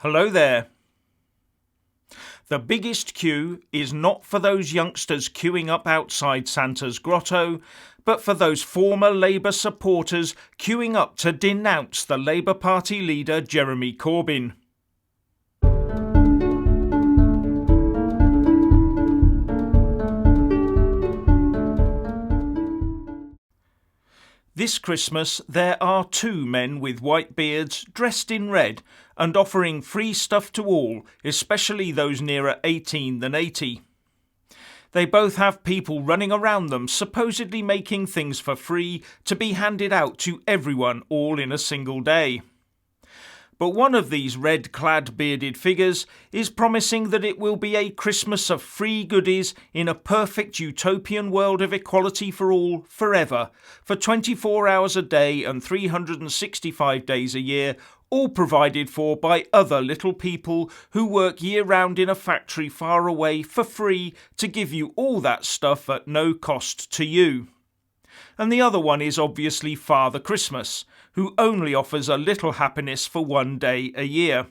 Hello there. The biggest queue is not for those youngsters queuing up outside Santa's Grotto, but for those former Labour supporters queuing up to denounce the Labour Party leader Jeremy Corbyn. This Christmas there are two men with white beards dressed in red and offering free stuff to all, especially those nearer 18 than 80. They both have people running around them supposedly making things for free to be handed out to everyone all in a single day. But one of these red-clad bearded figures is promising that it will be a Christmas of free goodies in a perfect utopian world of equality for all forever, for 24 hours a day and 365 days a year, all provided for by other little people who work year-round in a factory far away for free to give you all that stuff at no cost to you. And the other one is obviously Father Christmas, who only offers a little happiness for one day a year.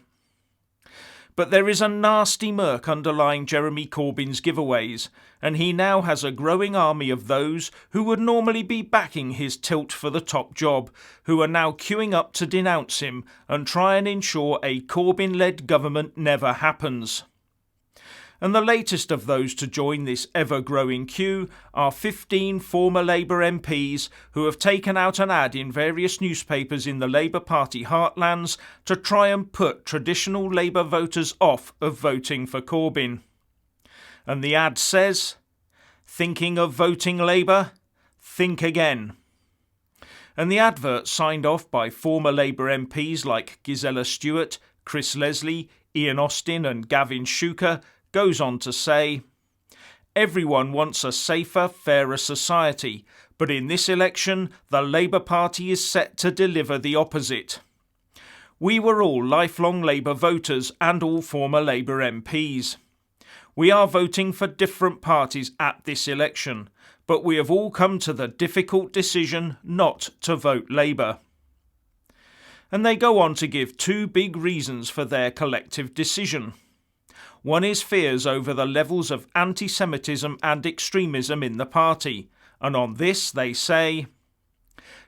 But there is a nasty murk underlying Jeremy Corbyn's giveaways, and he now has a growing army of those who would normally be backing his tilt for the top job, who are now queuing up to denounce him and try and ensure a Corbyn-led government never happens. And the latest of those to join this ever-growing queue are 15 former Labour MPs who have taken out an ad in various newspapers in the Labour Party heartlands to try and put traditional Labour voters off of voting for Corbyn. And the ad says, "Thinking of voting Labour? Think again." And the advert, signed off by former Labour MPs like Gisela Stewart, Chris Leslie, Ian Austin and Gavin Shuker, goes on to say, "Everyone wants a safer, fairer society, but in this election, the Labour Party is set to deliver the opposite. We were all lifelong Labour voters and all former Labour MPs. We are voting for different parties at this election, but we have all come to the difficult decision not to vote Labour." And they go on to give two big reasons for their collective decision. One is fears over the levels of anti-Semitism and extremism in the party, and on this they say,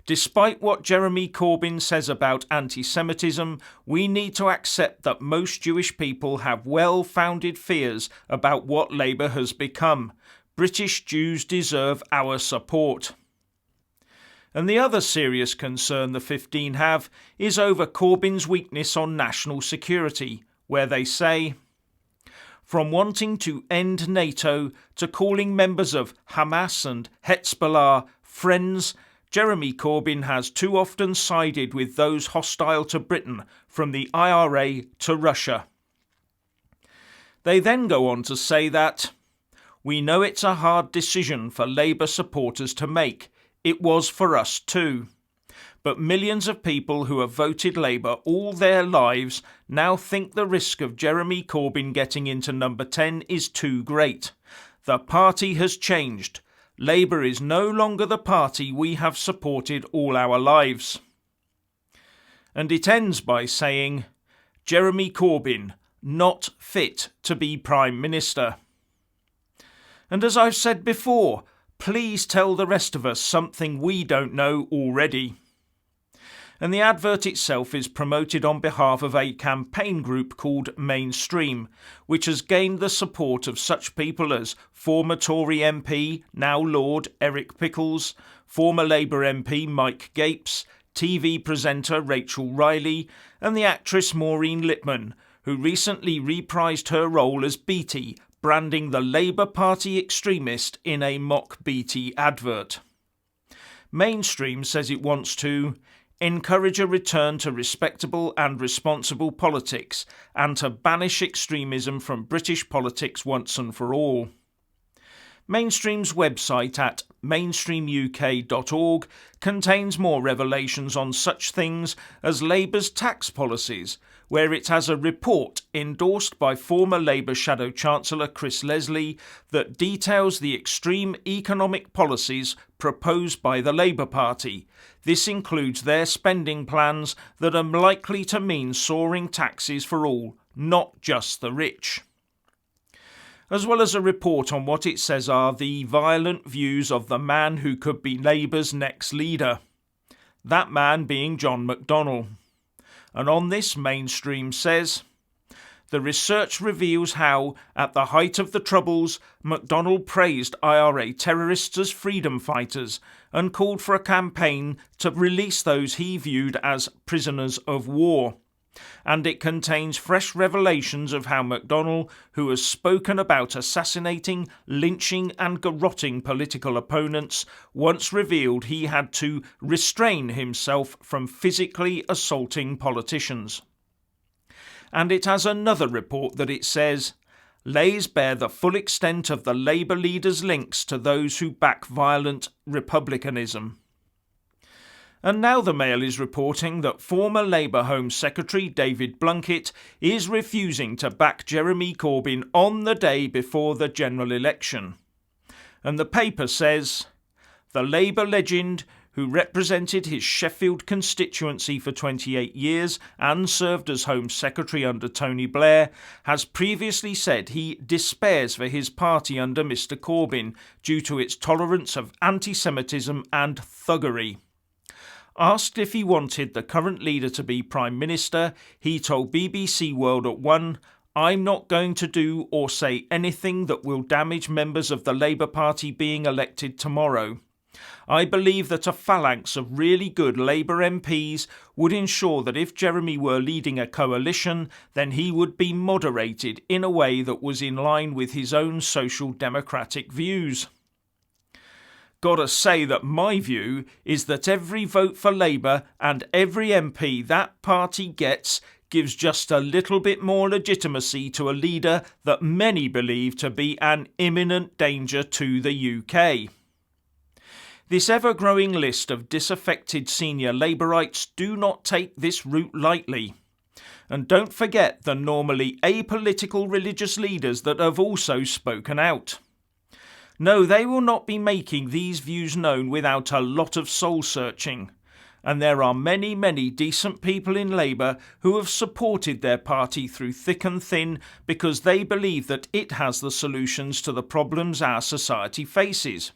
"Despite what Jeremy Corbyn says about anti-Semitism, we need to accept that most Jewish people have well-founded fears about what Labour has become. British Jews deserve our support." And the other serious concern the 15 have is over Corbyn's weakness on national security, where they say, "From wanting to end NATO to calling members of Hamas and Hezbollah friends, Jeremy Corbyn has too often sided with those hostile to Britain, from the IRA to Russia." They then go on to say that, "We know it's a hard decision for Labour supporters to make. It was for us too. But millions of people who have voted Labour all their lives now think the risk of Jeremy Corbyn getting into number 10 is too great. The party has changed. Labour is no longer the party we have supported all our lives." And it ends by saying, "Jeremy Corbyn, not fit to be Prime Minister." And as I've said before, please tell the rest of us something we don't know already. And the advert itself is promoted on behalf of a campaign group called Mainstream, which has gained the support of such people as former Tory MP, now Lord Eric Pickles, former Labour MP Mike Gapes, TV presenter Rachel Riley, and the actress Maureen Lipman, who recently reprised her role as Beattie, branding the Labour Party extremist in a mock Beattie advert. Mainstream says it wants to encourage a return to respectable and responsible politics, and to banish extremism from British politics once and for all. Mainstream's website at mainstreamuk.org contains more revelations on such things as Labour's tax policies, where it has a report endorsed by former Labour Shadow Chancellor Chris Leslie that details the extreme economic policies proposed by the Labour Party. This includes their spending plans that are likely to mean soaring taxes for all, not just the rich. As well as a report on what it says are the violent views of the man who could be Labour's next leader. That man being John McDonnell. And on this, Mainstream says, the research reveals how, at the height of the Troubles, McDonnell praised IRA terrorists as freedom fighters and called for a campaign to release those he viewed as prisoners of war. And it contains fresh revelations of how McDonnell, who has spoken about assassinating, lynching and garrotting political opponents, once revealed he had to restrain himself from physically assaulting politicians. And it has another report that it says lays bare the full extent of the Labour leaders' links to those who back violent republicanism. And now the Mail is reporting that former Labour Home Secretary David Blunkett is refusing to back Jeremy Corbyn on the day before the general election. And the paper says, the Labour legend, who represented his Sheffield constituency for 28 years and served as Home Secretary under Tony Blair, has previously said he despairs for his party under Mr Corbyn due to its tolerance of anti-Semitism and thuggery. Asked if he wanted the current leader to be Prime Minister, he told BBC World at 1, I'm not going to do or say anything that will damage members of the Labour Party being elected tomorrow. I believe that a phalanx of really good Labour MPs would ensure that if Jeremy were leading a coalition, then he would be moderated in a way that was in line with his own social democratic views. Gotta say that my view is that every vote for Labour and every MP that party gets gives just a little bit more legitimacy to a leader that many believe to be an imminent danger to the UK. This ever-growing list of disaffected senior Labourites do not take this route lightly. And don't forget the normally apolitical religious leaders that have also spoken out. No, they will not be making these views known without a lot of soul-searching. And there are many, many decent people in Labour who have supported their party through thick and thin because they believe that it has the solutions to the problems our society faces.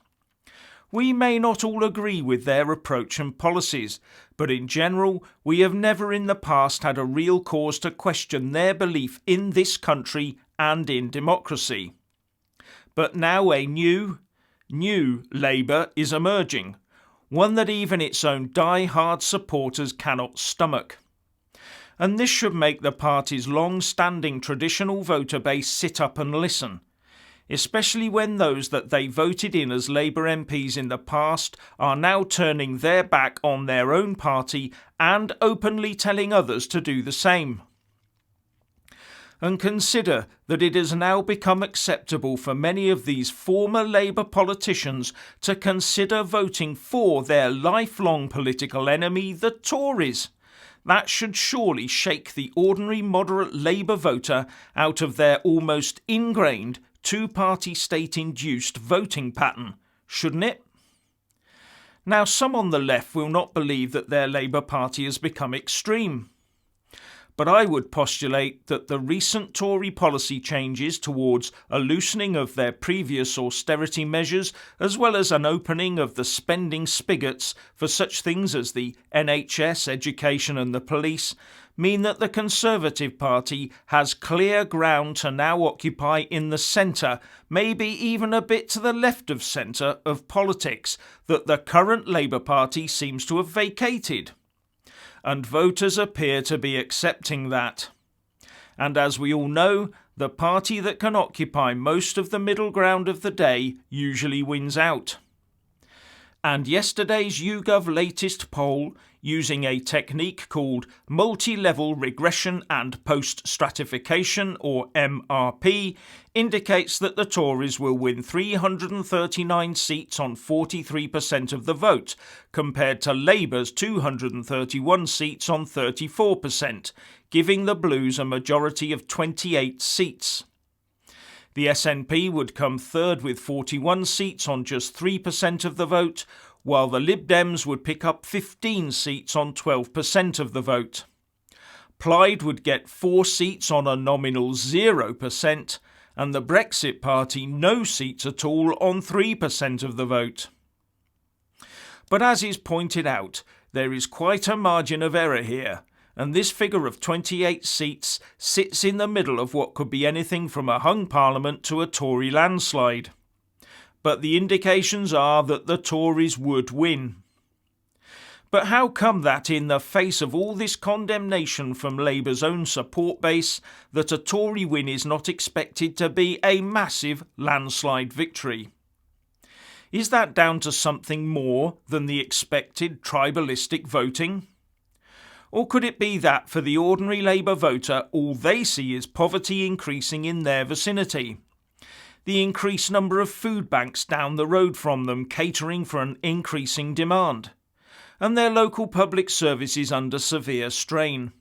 We may not all agree with their approach and policies, but in general, we have never in the past had a real cause to question their belief in this country and in democracy. But now a new Labour is emerging, one that even its own die-hard supporters cannot stomach. And this should make the party's long-standing traditional voter base sit up and listen, especially when those that they voted in as Labour MPs in the past are now turning their back on their own party and openly telling others to do the same. And consider that it has now become acceptable for many of these former Labour politicians to consider voting for their lifelong political enemy, the Tories. That should surely shake the ordinary moderate Labour voter out of their almost ingrained two-party state-induced voting pattern, shouldn't it? Now, some on the left will not believe that their Labour Party has become extreme. But I would postulate that the recent Tory policy changes towards a loosening of their previous austerity measures, as well as an opening of the spending spigots for such things as the NHS, education and the police, mean that the Conservative Party has clear ground to now occupy in the centre, maybe even a bit to the left of centre of politics, that the current Labour Party seems to have vacated. And voters appear to be accepting that. And as we all know, the party that can occupy most of the middle ground of the day usually wins out. And yesterday's YouGov latest poll, using a technique called multi-level regression and post-stratification, or MRP, indicates that the Tories will win 339 seats on 43% of the vote, compared to Labour's 231 seats on 34%, giving the Blues a majority of 28 seats. The SNP would come third with 41 seats on just 3% of the vote, while the Lib Dems would pick up 15 seats on 12% of the vote. Plaid would get 4 seats on a nominal 0%, and the Brexit Party no seats at all on 3% of the vote. But as is pointed out, there is quite a margin of error here, and this figure of 28 seats sits in the middle of what could be anything from a hung parliament to a Tory landslide. But the indications are that the Tories would win. But how come that in the face of all this condemnation from Labour's own support base, that a Tory win is not expected to be a massive landslide victory? Is that down to something more than the expected tribalistic voting? Or could it be that for the ordinary Labour voter, all they see is poverty increasing in their vicinity? The increased number of food banks down the road from them catering for an increasing demand, and their local public services under severe strain.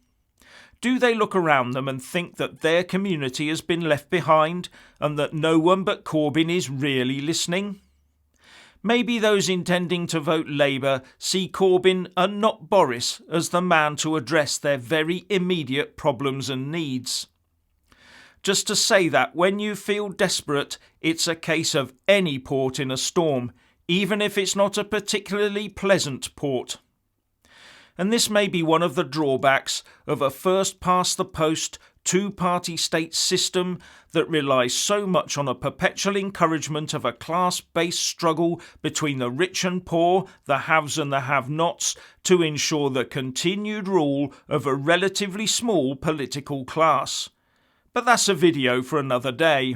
Do they look around them and think that their community has been left behind and that no one but Corbyn is really listening? Maybe those intending to vote Labour see Corbyn and not Boris as the man to address their very immediate problems and needs. Just to say that when you feel desperate, it's a case of any port in a storm, even if it's not a particularly pleasant port. And this may be one of the drawbacks of a first-past-the-post, two-party state system that relies so much on a perpetual encouragement of a class-based struggle between the rich and poor, the haves and the have-nots, to ensure the continued rule of a relatively small political class. But that's a video for another day.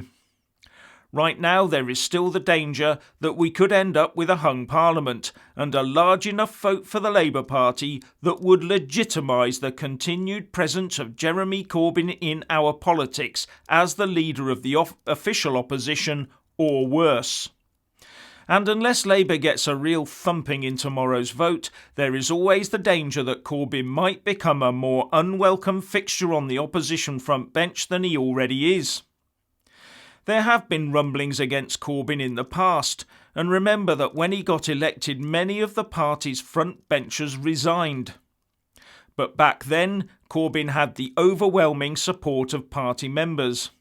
Right now there is still the danger that we could end up with a hung parliament and a large enough vote for the Labour Party that would legitimise the continued presence of Jeremy Corbyn in our politics as the leader of the official opposition, or worse. And unless Labour gets a real thumping in tomorrow's vote, there is always the danger that Corbyn might become a more unwelcome fixture on the opposition front bench than he already is. There have been rumblings against Corbyn in the past, and remember that when he got elected many of the party's front benchers resigned. But back then, Corbyn had the overwhelming support of party members.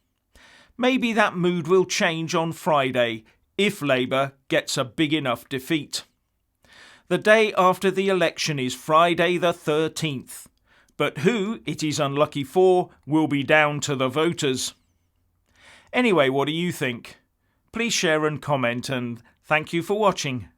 Maybe that mood will change on Friday, if Labour gets a big enough defeat. The day after the election is Friday the 13th, but who it is unlucky for will be down to the voters. Anyway, what do you think? Please share and comment, and thank you for watching.